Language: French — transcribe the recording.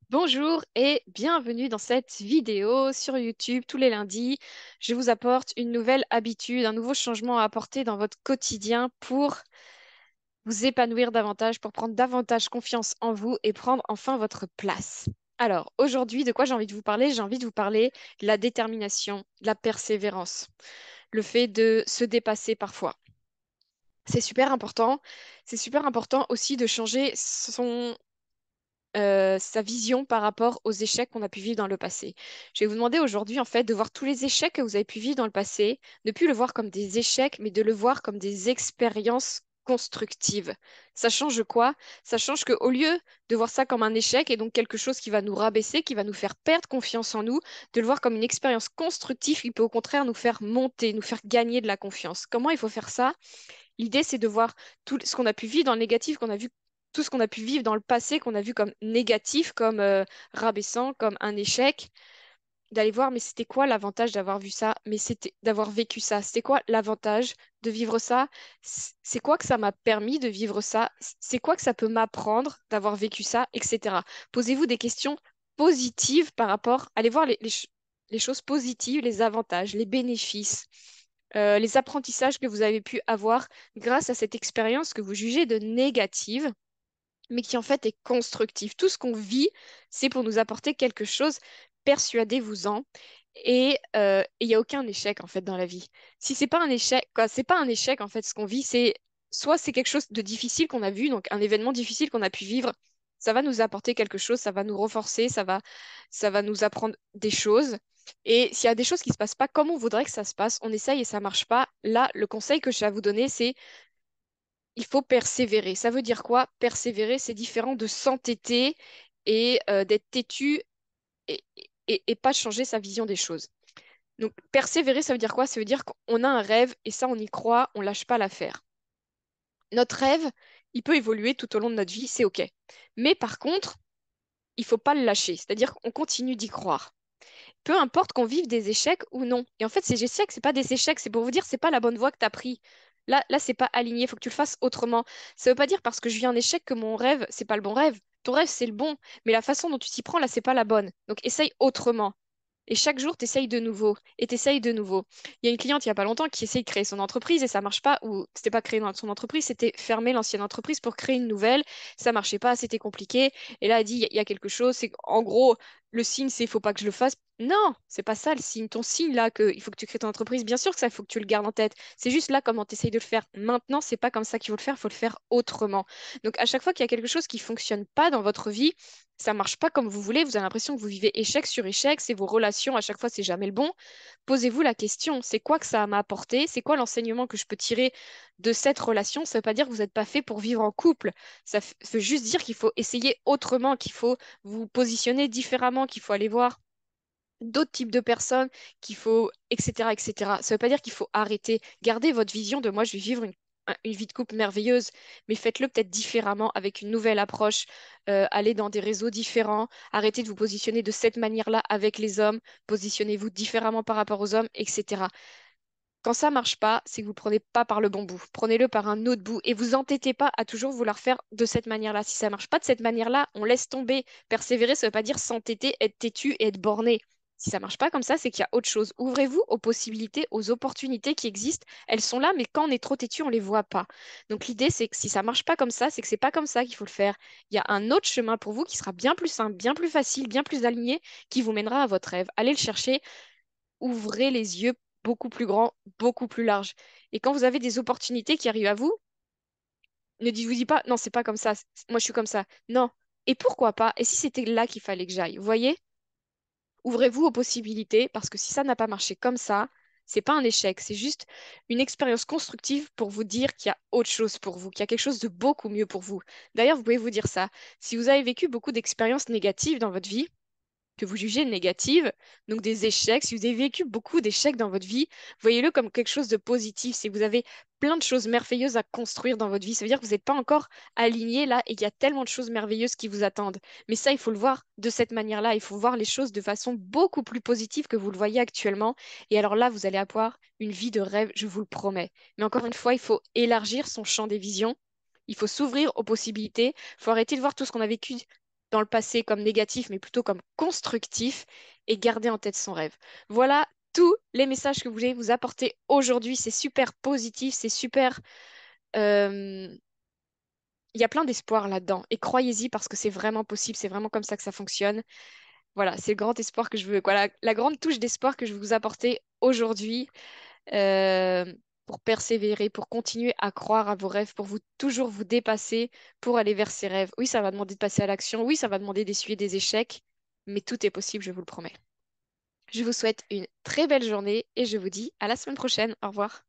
Bonjour et bienvenue dans cette vidéo sur YouTube tous les lundis. Je vous apporte une nouvelle habitude, un nouveau changement à apporter dans votre quotidien pour vous épanouir davantage, pour prendre davantage confiance en vous et prendre enfin votre place. Alors, aujourd'hui, de quoi j'ai envie de vous parler? J'ai envie de vous parler de la détermination, de la persévérance, le fait de se dépasser parfois. C'est super important. C'est super important aussi de changer sa vision par rapport aux échecs qu'on a pu vivre dans le passé. Je vais vous demander aujourd'hui, en fait, de voir tous les échecs que vous avez pu vivre dans le passé, ne plus le voir comme des échecs, mais de le voir comme des expériences constructives. Ça change quoi? Ça change qu'au lieu de voir ça comme un échec et donc quelque chose qui va nous rabaisser, qui va nous faire perdre confiance en nous, de le voir comme une expérience constructive qui peut au contraire nous faire monter, nous faire gagner de la confiance. Comment il faut faire ça? L'idée, c'est de voir tout ce qu'on a pu vivre dans le négatif, qu'on a vu, tout ce qu'on a pu vivre dans le passé, qu'on a vu comme négatif, comme rabaissant, comme un échec, d'aller voir, mais c'était quoi l'avantage d'avoir vu ça, mais c'était d'avoir vécu ça, c'était quoi l'avantage de vivre ça, c'est quoi que ça m'a permis de vivre ça, c'est quoi que ça peut m'apprendre d'avoir vécu ça, etc. Posez-vous des questions positives par rapport, allez voir les choses positives, les avantages, les bénéfices, les apprentissages que vous avez pu avoir grâce à cette expérience que vous jugez de négative, mais qui en fait est constructive. Tout ce qu'on vit, c'est pour nous apporter quelque chose, persuadez-vous-en. Et il n'y a aucun échec en fait dans la vie. Si c'est pas un échec, quoi, c'est pas un échec en fait ce qu'on vit, c'est soit c'est quelque chose de difficile qu'on a vu, donc un événement difficile qu'on a pu vivre, ça va nous apporter quelque chose, ça va nous renforcer, ça va nous apprendre des choses. Et s'il y a des choses qui se passent pas comme on voudrait que ça se passe, on essaye et ça marche pas. Là, le conseil que j'ai à vous donner, c'est il faut persévérer. Ça veut dire quoi? Persévérer, c'est différent de s'entêter et d'être têtu et pas changer sa vision des choses. Donc, persévérer, ça veut dire quoi? Ça veut dire qu'on a un rêve et ça, on y croit, on lâche pas l'affaire. Notre rêve, il peut évoluer tout au long de notre vie, c'est OK. Mais par contre, il faut pas le lâcher, c'est-à-dire qu'on continue d'y croire. Peu importe qu'on vive des échecs ou non. Et en fait, ces échecs, c'est pas des échecs, c'est pour vous dire, c'est pas la bonne voie que tu as pris. Là, c'est pas aligné, il faut que tu le fasses autrement. Ça veut pas dire parce que je vis un échec que mon rêve, c'est pas le bon rêve. Ton rêve, c'est le bon, mais la façon dont tu t'y prends, là, c'est pas la bonne. Donc, essaye autrement. Et chaque jour, tu essayes de nouveau. Et tu essayes de nouveau. Il y a une cliente il n'y a pas longtemps qui essaye de créer son entreprise et ça marche pas. Ou c'était pas créer son entreprise, c'était fermer l'ancienne entreprise pour créer une nouvelle. Ça marchait pas, c'était compliqué. Et là, elle dit, il y a quelque chose. C'est en gros, le signe, c'est il faut pas que je le fasse. Non, c'est pas ça le signe. Ton signe là, que il faut que tu crées ton entreprise, bien sûr que ça, il faut que tu le gardes en tête. C'est juste là comment tu essayes de le faire. Maintenant, c'est pas comme ça qu'il faut le faire, il faut le faire autrement. Donc, à chaque fois qu'il y a quelque chose qui fonctionne pas dans votre vie, ça marche pas comme vous voulez, vous avez l'impression que vous vivez échec sur échec, c'est vos relations, à chaque fois, c'est jamais le bon. Posez-vous la question, c'est quoi que ça m'a apporté? C'est quoi l'enseignement que je peux tirer de cette relation? Ça veut pas dire que vous n'êtes pas fait pour vivre en couple. Ça veut juste dire qu'il faut essayer autrement, qu'il faut vous positionner différemment, qu'il faut aller voir d'autres types de personnes, qu'il faut, etc., etc. Ça veut pas dire qu'il faut arrêter. Gardez votre vision de moi, je vais vivre une vie de couple merveilleuse, mais faites-le peut-être différemment, avec une nouvelle approche. Allez dans des réseaux différents, arrêtez de vous positionner de cette manière-là avec les hommes, positionnez-vous différemment par rapport aux hommes, etc. Quand ça marche pas, c'est que vous ne prenez pas par le bon bout. Prenez-le par un autre bout et vous entêtez pas à toujours vouloir faire de cette manière-là. Si ça marche pas de cette manière-là, on laisse tomber. Persévérer, ça veut pas dire s'entêter, être têtu et être borné. Si ça marche pas comme ça, c'est qu'il y a autre chose. Ouvrez-vous aux possibilités, aux opportunités qui existent. Elles sont là, mais quand on est trop têtu, on les voit pas. Donc l'idée, c'est que si ça marche pas comme ça, c'est que c'est pas comme ça qu'il faut le faire. Il y a un autre chemin pour vous qui sera bien plus simple, bien plus facile, bien plus aligné, qui vous mènera à votre rêve. Allez le chercher, ouvrez les yeux beaucoup plus grands, beaucoup plus larges. Et quand vous avez des opportunités qui arrivent à vous, ne dites-vous dis pas, non, c'est pas comme ça, moi je suis comme ça. Non. Et pourquoi pas? Et si c'était là qu'il fallait que j'aille? Vous voyez? Ouvrez-vous aux possibilités, parce que si ça n'a pas marché comme ça, c'est pas un échec, c'est juste une expérience constructive pour vous dire qu'il y a autre chose pour vous, qu'il y a quelque chose de beaucoup mieux pour vous. D'ailleurs, vous pouvez vous dire ça. Si vous avez vécu beaucoup d'expériences négatives dans votre vie, que vous jugez négative, donc des échecs, si vous avez vécu beaucoup d'échecs dans votre vie, voyez-le comme quelque chose de positif. Si vous avez plein de choses merveilleuses à construire dans votre vie, ça veut dire que vous n'êtes pas encore aligné là et qu'il y a tellement de choses merveilleuses qui vous attendent. Mais ça, il faut le voir de cette manière-là. Il faut voir les choses de façon beaucoup plus positive que vous le voyez actuellement. Et alors là, vous allez avoir une vie de rêve, je vous le promets. Mais encore une fois, il faut élargir son champ des visions. Il faut s'ouvrir aux possibilités. Il faut arrêter de voir tout ce qu'on a vécu dans le passé comme négatif, mais plutôt comme constructif et garder en tête son rêve. Voilà tous les messages que vous voulez vous apporter aujourd'hui. C'est super positif, c'est super... euh, Il y a plein d'espoir là-dedans. Et croyez-y parce que c'est vraiment possible, c'est vraiment comme ça que ça fonctionne. Voilà, c'est le grand espoir que je veux, quoi, la grande touche d'espoir que je veux vous apporter aujourd'hui euh, pour persévérer, pour continuer à croire à vos rêves, pour vous toujours vous dépasser, pour aller vers ces rêves. Oui, ça va demander de passer à l'action, oui, ça va demander d'essuyer des échecs, mais tout est possible, je vous le promets. Je vous souhaite une très belle journée et je vous dis à la semaine prochaine. Au revoir.